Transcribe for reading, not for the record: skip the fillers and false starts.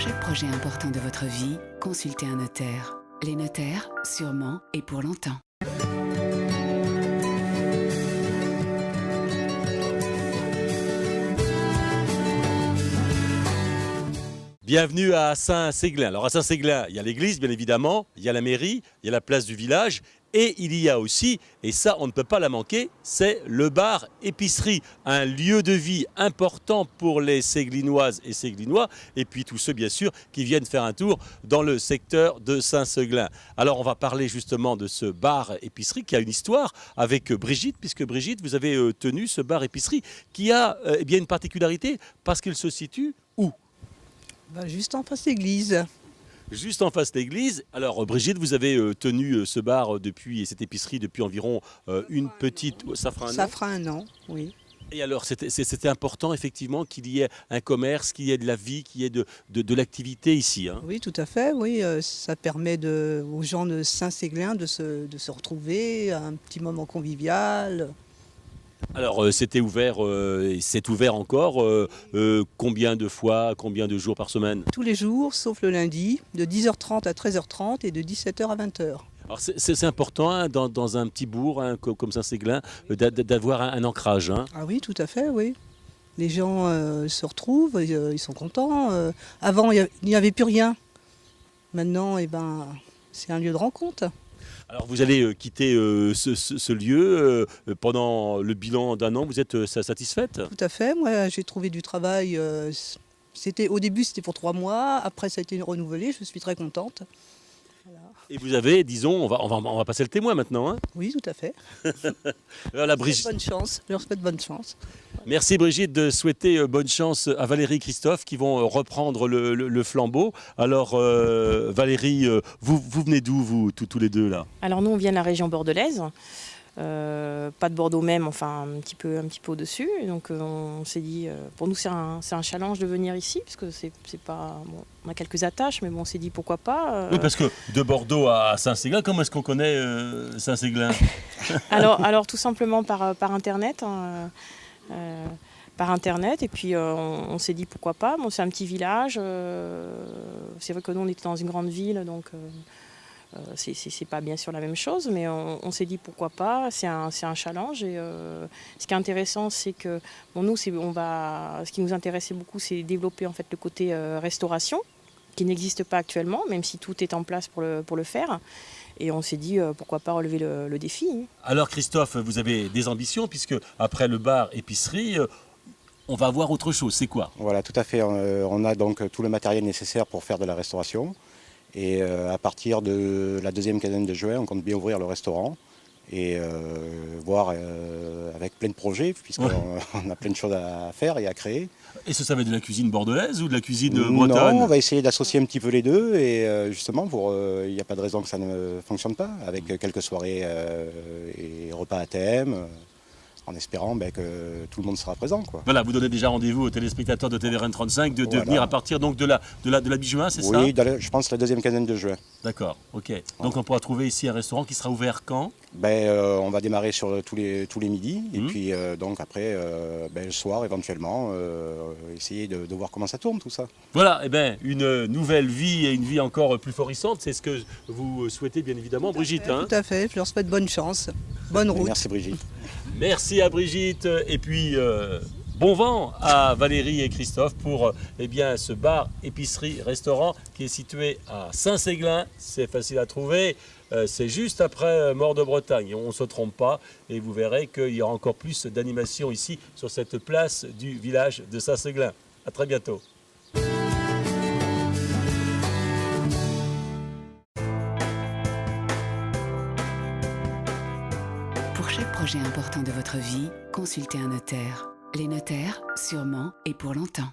chaque projet important de votre vie, consultez un notaire. Les notaires, sûrement et pour longtemps. Bienvenue à Saint-Séglin. Alors à Saint-Séglin, il y a l'église bien évidemment, il y a la mairie, il y a la place du village et il y a aussi, et ça on ne peut pas la manquer, c'est le bar-épicerie, un lieu de vie important pour les Séglinoises et Séglinois et puis tous ceux bien sûr qui viennent faire un tour dans le secteur de Saint-Séglin. Alors on va parler justement de ce bar-épicerie qui a une histoire avec Brigitte, puisque Brigitte vous avez tenu ce bar-épicerie qui a eh bien une particularité parce qu'il se situe où ? Juste en face d'église. Juste en face de l'église. Alors Brigitte, vous avez tenu ce bar depuis et cette épicerie depuis environ une petite... Ça fera un an. Ça fera un an, oui. Et alors c'était important effectivement qu'il y ait un commerce, qu'il y ait de la vie, qu'il y ait de l'activité ici. Hein. Oui, tout à fait, oui. Ça permet aux gens de Saint-Séglin de se retrouver, un petit moment convivial. Alors c'était ouvert et c'est ouvert encore combien de fois, combien de jours par semaine? Tous les jours, sauf le lundi, de 10h30 à 13h30 et de 17h à 20h. Alors c'est important hein, dans un petit bourg hein, comme Saint-Séglin d'avoir un ancrage. Hein. Ah oui, tout à fait, oui. Les gens se retrouvent, ils sont contents. Avant, il n'y avait plus rien. Maintenant, c'est un lieu de rencontre. Alors vous allez quitter ce lieu pendant le bilan d'un an, vous êtes satisfaite? Tout à fait, moi j'ai trouvé du travail. Au début c'était pour 3 mois, après ça a été renouvelé, je suis très contente. Voilà. Et vous avez, disons, on va passer le témoin maintenant. Hein. Oui, tout à fait. Voilà, Brigitte. Bonne chance, je leur souhaite bonne chance. Merci Brigitte de souhaiter bonne chance à Valérie et Christophe qui vont reprendre le flambeau. Alors Valérie, vous venez d'où vous tous les deux là? Alors nous on vient de la région bordelaise, pas de Bordeaux même, enfin un petit peu au-dessus. Donc on s'est dit, pour nous c'est un challenge de venir ici, parce que c'est pas, bon, on a quelques attaches, mais bon on s'est dit pourquoi pas. Oui, parce que de Bordeaux à Saint-Séglin, comment est-ce qu'on connaît Saint-Séglin? alors tout simplement par internet. Hein, par internet et puis on s'est dit pourquoi pas. Bon, c'est un petit village, c'est vrai que nous on était dans une grande ville donc c'est pas bien sûr la même chose, mais on s'est dit pourquoi pas, c'est un challenge et ce qui est intéressant c'est que bon, nous ce qui nous intéressait beaucoup c'est développer en fait le côté restauration qui n'existe pas actuellement même si tout est en place pour le faire. Et on s'est dit pourquoi pas relever le défi. Alors Christophe, vous avez des ambitions puisque après le bar épicerie, on va voir autre chose. C'est quoi? Voilà, tout à fait. On a donc tout le matériel nécessaire pour faire de la restauration. Et à partir de la deuxième quinzaine de juin, on compte bien ouvrir le restaurant et voir avec plein de projets puisqu'on a plein de choses à faire et à créer. Et ça va être de la cuisine bordelaise ou de la cuisine Non, bretonne? on va essayer d'associer un petit peu les deux et justement, il n'y a pas de raison que ça ne fonctionne pas, avec quelques soirées et repas à thème, en espérant que tout le monde sera présent. Quoi. Voilà, vous donnez déjà rendez-vous aux téléspectateurs de TVRN 35 de venir à partir donc de la mi-juin, c'est ça? Oui, je pense la deuxième quinzaine de juin. D'accord, ok. Donc on pourra trouver ici un restaurant qui sera ouvert quand? On va démarrer sur tous les midis et puis donc après le soir éventuellement essayer de voir comment ça tourne tout ça. Voilà, et une nouvelle vie et une vie encore plus florissante, c'est ce que vous souhaitez bien évidemment, Brigitte. Hein. Tout à fait, je leur souhaite bonne chance, bonne route. Merci Brigitte. Merci à Brigitte et puis bon vent à Valérie et Christophe pour ce bar, épicerie, restaurant qui est situé à Saint-Séglin. C'est facile à trouver, c'est juste après Mort de Bretagne. On ne se trompe pas et vous verrez qu'il y aura encore plus d'animation ici sur cette place du village de Saint-Séglin. À très bientôt. Pour chaque projet important de votre vie, consultez un notaire. Les notaires, sûrement et pour longtemps.